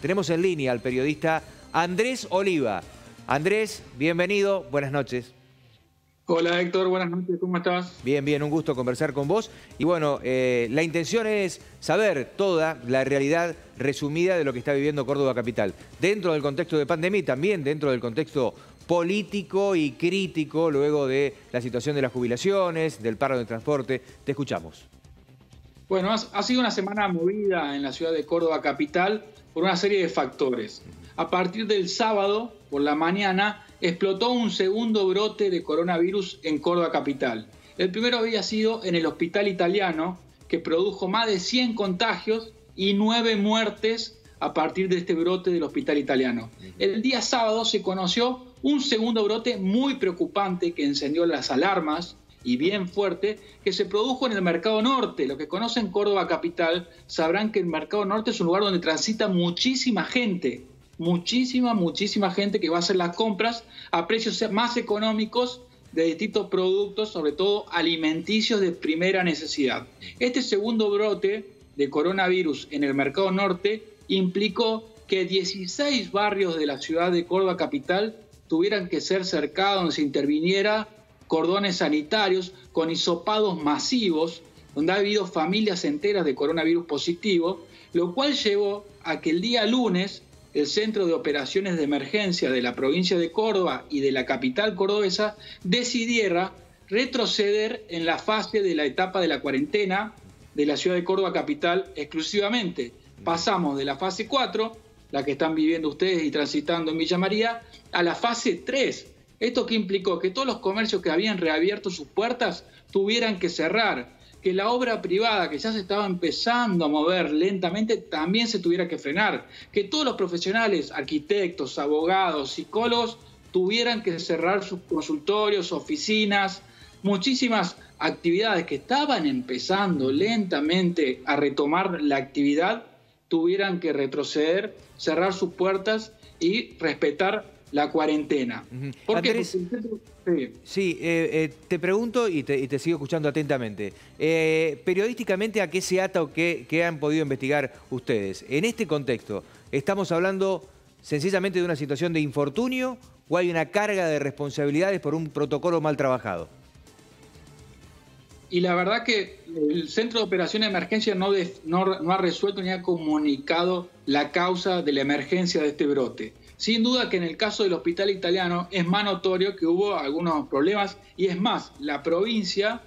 Tenemos en línea al periodista Andrés Oliva. Andrés, bienvenido, buenas noches. Hola Héctor, buenas noches, ¿cómo estás? Bien, bien, un gusto conversar con vos. Y bueno, la intención es saber toda la realidad resumida de lo que está viviendo Córdoba Capital. Dentro del contexto de pandemia y también dentro del contexto político y crítico luego de la situación de las jubilaciones, del paro de transporte. Te escuchamos. Bueno, ha sido una semana movida en la ciudad de Córdoba Capital por una serie de factores. A partir del sábado, por la mañana, explotó un segundo brote de coronavirus en Córdoba Capital. El primero había sido en el Hospital Italiano, que produjo más de 100 contagios y 9 muertes a partir de este brote del Hospital Italiano. El día sábado se conoció un segundo brote muy preocupante que encendió las alarmas y bien fuerte, que se produjo en el Mercado Norte. Los que conocen Córdoba Capital sabrán que el Mercado Norte es un lugar donde transita muchísima gente, muchísima gente que va a hacer las compras a precios más económicos de distintos productos, sobre todo alimenticios de primera necesidad. Este segundo brote de coronavirus en el Mercado Norte implicó que 16 barrios de la ciudad de Córdoba Capital tuvieran que ser cercados, donde se interviniera cordones sanitarios con hisopados masivos, donde ha habido familias enteras de coronavirus positivo, lo cual llevó a que el día lunes el Centro de Operaciones de Emergencia de la provincia de Córdoba y de la capital cordobesa decidiera retroceder en la fase de la etapa de la cuarentena de la ciudad de Córdoba Capital exclusivamente. Pasamos de la fase 4, la que están viviendo ustedes y transitando en Villa María, a la fase 3. ¿Esto qué implicó? Que todos los comercios que habían reabierto sus puertas tuvieran que cerrar, que la obra privada que ya se estaba empezando a mover lentamente también se tuviera que frenar, que todos los profesionales, arquitectos, abogados, psicólogos, tuvieran que cerrar sus consultorios, oficinas, muchísimas actividades que estaban empezando lentamente a retomar la actividad, tuvieran que retroceder, cerrar sus puertas y respetar la cuarentena. ¿Por qué? Andrés, te pregunto y te sigo escuchando atentamente. Periodísticamente, ¿a qué se ata o qué han podido investigar ustedes? En este contexto, ¿estamos hablando sencillamente de una situación de infortunio o hay una carga de responsabilidades por un protocolo mal trabajado? Y la verdad que el Centro de Operaciones de Emergencia no ha resuelto ni ha comunicado la causa de la emergencia de este brote. Sin duda que en el caso del Hospital Italiano es más notorio que hubo algunos problemas y es más, la provincia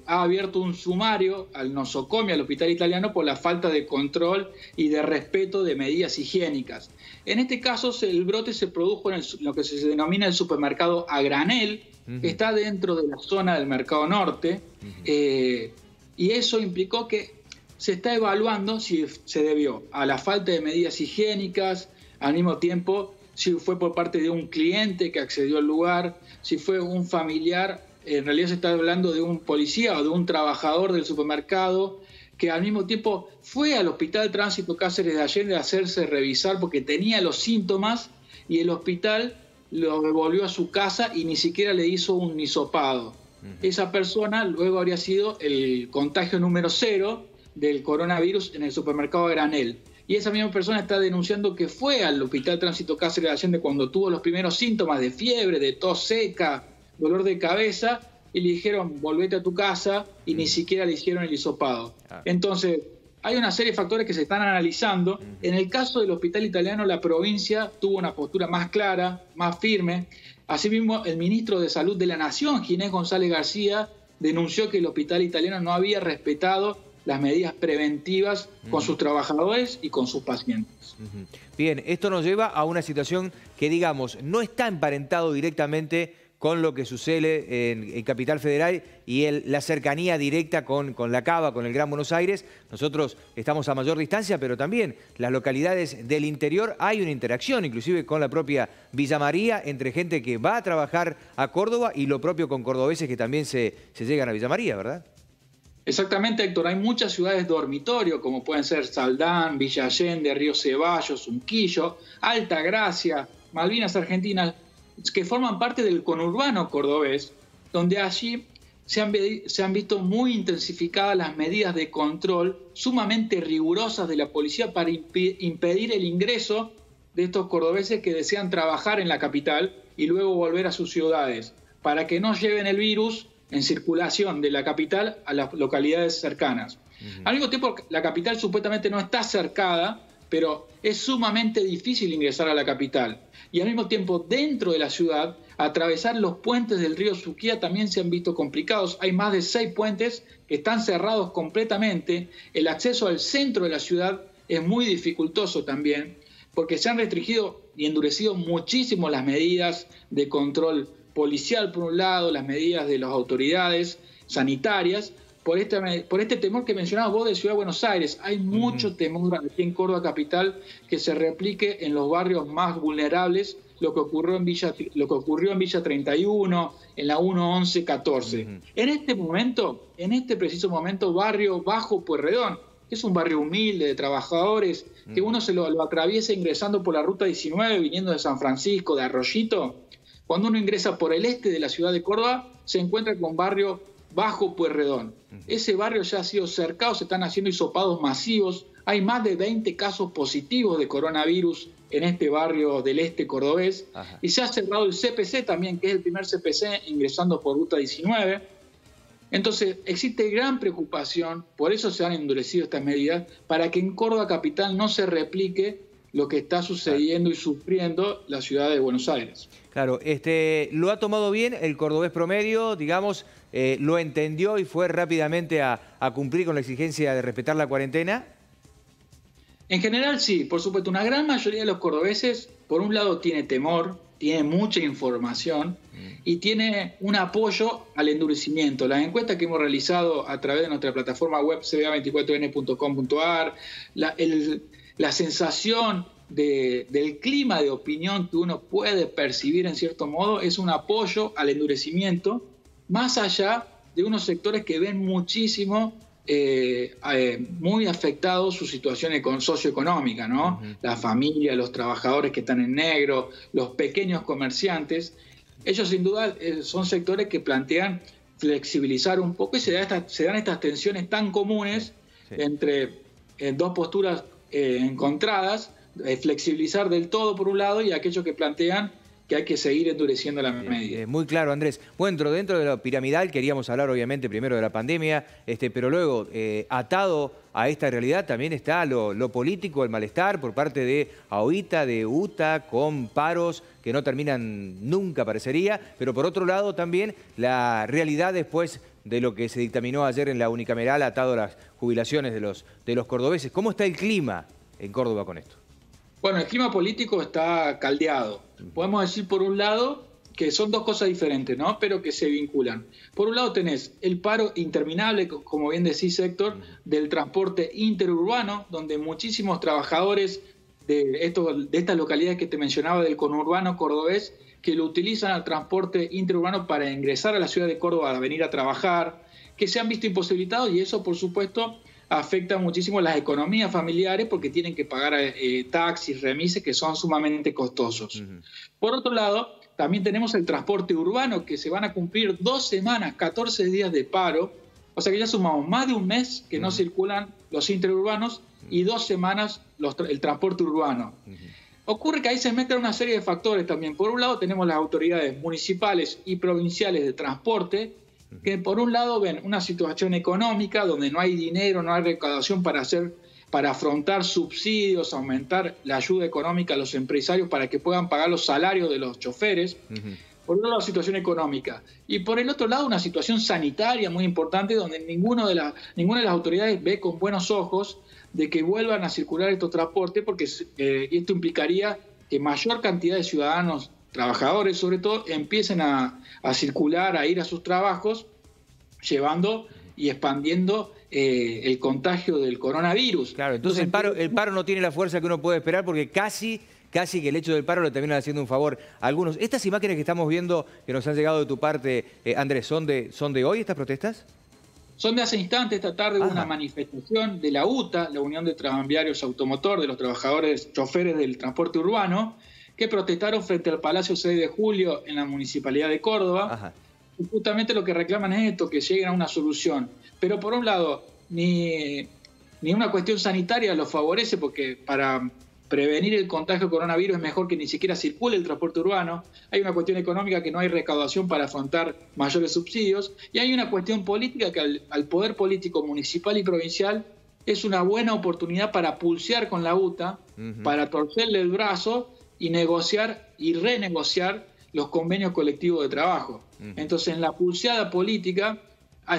ha abierto un sumario al nosocomio, al Hospital Italiano, por la falta de control y de respeto de medidas higiénicas. En este caso el brote se produjo en lo que se denomina el supermercado a granel, que está dentro de la zona del Mercado Norte, y eso implicó que se está evaluando si se debió a la falta de medidas higiénicas, al mismo tiempo si fue por parte de un cliente que accedió al lugar, si fue un familiar, en realidad se está hablando de un policía o de un trabajador del supermercado que al mismo tiempo fue al Hospital Tránsito Cáceres de Allende a hacerse revisar porque tenía los síntomas y el hospital lo devolvió a su casa y ni siquiera le hizo un hisopado. Esa persona luego habría sido el contagio número 0 del coronavirus en el supermercado a granel. Y esa misma persona está denunciando que fue al Hospital Tránsito Cáceres de Allende cuando tuvo los primeros síntomas de fiebre, de tos seca, dolor de cabeza, y le dijeron, volvete a tu casa, y ni siquiera le hicieron el hisopado. Entonces, hay una serie de factores que se están analizando. En el caso del Hospital Italiano, la provincia tuvo una postura más clara, más firme. Asimismo, el ministro de Salud de la Nación, Ginés González García, denunció que el Hospital Italiano no había respetado las medidas preventivas con sus trabajadores y con sus pacientes. Bien, esto nos lleva a una situación que, digamos, no está emparentado directamente con lo que sucede en Capital Federal y la cercanía directa con la Cava, con el Gran Buenos Aires. Nosotros estamos a mayor distancia, pero también las localidades del interior hay una interacción, inclusive con la propia Villa María, entre gente que va a trabajar a Córdoba y lo propio con cordobeses que también se llegan a Villa María, ¿verdad? Exactamente, Héctor. Hay muchas ciudades dormitorio, como pueden ser Saldán, Villa Allende, Río Ceballos, Unquillo, Altagracia, Malvinas Argentinas, que forman parte del conurbano cordobés, donde allí se han visto muy intensificadas las medidas de control sumamente rigurosas de la policía para impedir el ingreso de estos cordobeses que desean trabajar en la capital y luego volver a sus ciudades, para que no lleven el virus en circulación de la capital a las localidades cercanas. Al mismo tiempo, la capital supuestamente no está cercada, pero es sumamente difícil ingresar a la capital. Y al mismo tiempo, dentro de la ciudad, atravesar los puentes del río Suquía también se han visto complicados. Hay más de 6 puentes que están cerrados completamente. El acceso al centro de la ciudad es muy dificultoso también, porque se han restringido y endurecido muchísimo las medidas de control policial, por un lado, las medidas de las autoridades sanitarias, por este temor que mencionabas vos de Ciudad de Buenos Aires. Hay mucho temor aquí en Córdoba capital que se replique en los barrios más vulnerables, lo que ocurrió en Villa 31, en la 11114. En este preciso momento, barrio Bajo Pueyrredón, que es un barrio humilde de trabajadores, que uno se lo atraviesa ingresando por la ruta 19, viniendo de San Francisco, de Arroyito. Cuando uno ingresa por el este de la ciudad de Córdoba, se encuentra con barrio Bajo Pueyrredón. Ese barrio ya ha sido cercado, se están haciendo hisopados masivos. Hay más de 20 casos positivos de coronavirus en este barrio del este cordobés. Y se ha cerrado el CPC también, que es el primer CPC ingresando por ruta 19. Entonces, existe gran preocupación, por eso se han endurecido estas medidas, para que en Córdoba capital no se replique lo que está sucediendo y sufriendo la ciudad de Buenos Aires. Claro, lo ha tomado bien el cordobés promedio, digamos, lo entendió y fue rápidamente a cumplir con la exigencia de respetar la cuarentena. En general sí, por supuesto, una gran mayoría de los cordobeses, por un lado tiene temor, tiene mucha información y tiene un apoyo al endurecimiento. Las encuestas que hemos realizado a través de nuestra plataforma web cba24n.com.ar, la sensación del clima de opinión que uno puede percibir en cierto modo es un apoyo al endurecimiento, más allá de unos sectores que ven muchísimo, muy afectados su situación socioeconómica, ¿no? La familia, los trabajadores que están en negro, los pequeños comerciantes. Ellos sin duda son sectores que plantean flexibilizar un poco y se dan estas tensiones tan comunes entre dos posturas encontradas, flexibilizar del todo por un lado y aquellos que plantean que hay que seguir endureciendo la medida. Muy claro, Andrés. Bueno, dentro de lo piramidal queríamos hablar obviamente primero de la pandemia, pero luego atado a esta realidad también está lo político, el malestar por parte de AOITA, de UTA, con paros que no terminan nunca, parecería, pero por otro lado también la realidad después de lo que se dictaminó ayer en la unicameral atado a las jubilaciones de los cordobeses. ¿Cómo está el clima en Córdoba con esto? Bueno, el clima político está caldeado. Podemos decir, por un lado, que son dos cosas diferentes, ¿no? Pero que se vinculan. Por un lado tenés el paro interminable, como bien decís, Héctor, del transporte interurbano, donde muchísimos trabajadores de estas localidades que te mencionaba del conurbano cordobés, que lo utilizan al transporte interurbano para ingresar a la ciudad de Córdoba a venir a trabajar, que se han visto imposibilitados y eso, por supuesto, afecta muchísimo las economías familiares porque tienen que pagar taxis, remises que son sumamente costosos. Por otro lado, también tenemos el transporte urbano, que se van a cumplir 2 semanas, 14 días de paro, o sea que ya sumamos más de un mes que no circulan los interurbanos y 2 semanas el transporte urbano. Ocurre que ahí se mezclan una serie de factores también. Por un lado tenemos las autoridades municipales y provinciales de transporte, que por un lado ven una situación económica donde no hay dinero, no hay recaudación para afrontar subsidios, aumentar la ayuda económica a los empresarios para que puedan pagar los salarios de los choferes. Por un lado, la situación económica. Y por el otro lado, una situación sanitaria muy importante donde ninguna de las autoridades ve con buenos ojos de que vuelvan a circular estos transportes porque esto implicaría que mayor cantidad de ciudadanos, trabajadores sobre todo, empiecen a circular, a ir a sus trabajos, llevando y expandiendo el contagio del coronavirus. Claro, entonces el paro no tiene la fuerza que uno puede esperar porque casi que el hecho del paro le terminan haciendo un favor a algunos. ¿Estas imágenes que estamos viendo, que nos han llegado de tu parte, Andrés, son de hoy estas protestas? Son de hace instantes. Esta tarde hubo una manifestación de la UTA, la Unión de Tranviarios Automotor, de los trabajadores choferes del transporte urbano, que protestaron frente al Palacio 6 de Julio en la Municipalidad de Córdoba. justamente lo que reclaman es esto, que lleguen a una solución. Pero por un lado, ni una cuestión sanitaria lo favorece, porque para prevenir el contagio de coronavirus es mejor que ni siquiera circule el transporte urbano. Hay una cuestión económica, que no hay recaudación para afrontar mayores subsidios. Y hay una cuestión política, que al poder político municipal y provincial es una buena oportunidad para pulsear con la UTA, para torcerle el brazo y negociar y renegociar los convenios colectivos de trabajo. Entonces, en la pulseada política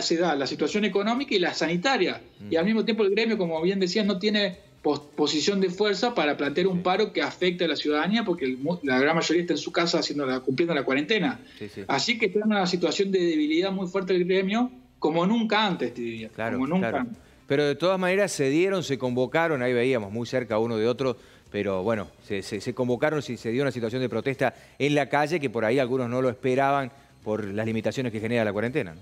se da la situación económica y la sanitaria. Y al mismo tiempo el gremio, como bien decías, no tiene posición de fuerza para plantear un paro que afecte a la ciudadanía, porque la gran mayoría está en su casa cumpliendo la cuarentena. Así que está en una situación de debilidad muy fuerte el gremio, como nunca antes, te diría. Claro, como nunca antes. Pero de todas maneras se dieron, se convocaron, ahí veíamos muy cerca uno de otro, pero bueno, se convocaron y se dio una situación de protesta en la calle, que por ahí algunos no lo esperaban por las limitaciones que genera la cuarentena, ¿no?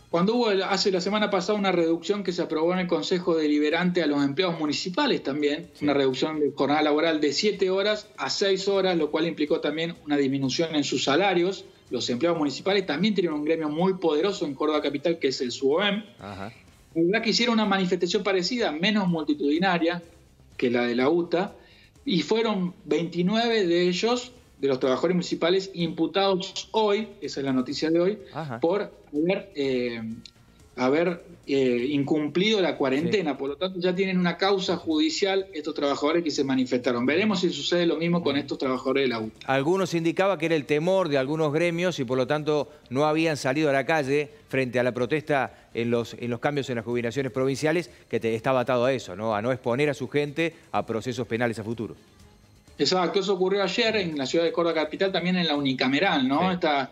Cuando hubo hace la semana pasada una reducción que se aprobó en el Consejo Deliberante a los empleados municipales también, una reducción de jornada laboral de 7 horas a 6 horas, lo cual implicó también una disminución en sus salarios. Los empleados municipales también tienen un gremio muy poderoso en Córdoba Capital, que es el SUOEM. La verdad que hicieron una manifestación parecida, menos multitudinaria que la de la UTA, y fueron 29 de ellos, de los trabajadores municipales, imputados hoy, esa es la noticia de hoy, por haber incumplido la cuarentena. Por lo tanto, ya tienen una causa judicial estos trabajadores que se manifestaron. Veremos si sucede lo mismo con estos trabajadores de la UTA. Algunos indicaba que era el temor de algunos gremios y por lo tanto no habían salido a la calle frente a la protesta en los cambios en las jubilaciones provinciales, que estaba atado a eso, ¿no? A no exponer a su gente a procesos penales a futuro. Exacto, eso ocurrió ayer en la ciudad de Córdoba Capital, también en la unicameral, ¿no? Esta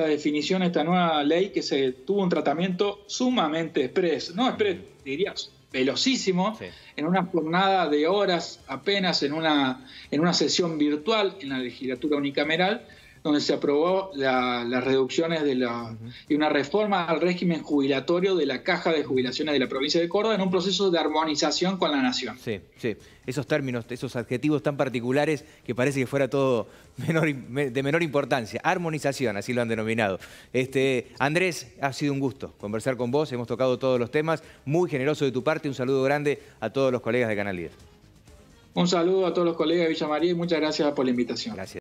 definición, esta nueva ley que tuvo un tratamiento sumamente diría velocísimo, en una jornada de horas apenas, en una sesión virtual en la legislatura unicameral, donde se aprobó las reducciones y una reforma al régimen jubilatorio de la Caja de Jubilaciones de la provincia de Córdoba, en un proceso de armonización con la nación. Sí. Esos términos, esos adjetivos tan particulares que parece que fuera todo de menor importancia. Armonización, así lo han denominado. Andrés, ha sido un gusto conversar con vos, hemos tocado todos los temas, muy generoso de tu parte, un saludo grande a todos los colegas de Canal 10. Un saludo a todos los colegas de Villa María y muchas gracias por la invitación. Gracias.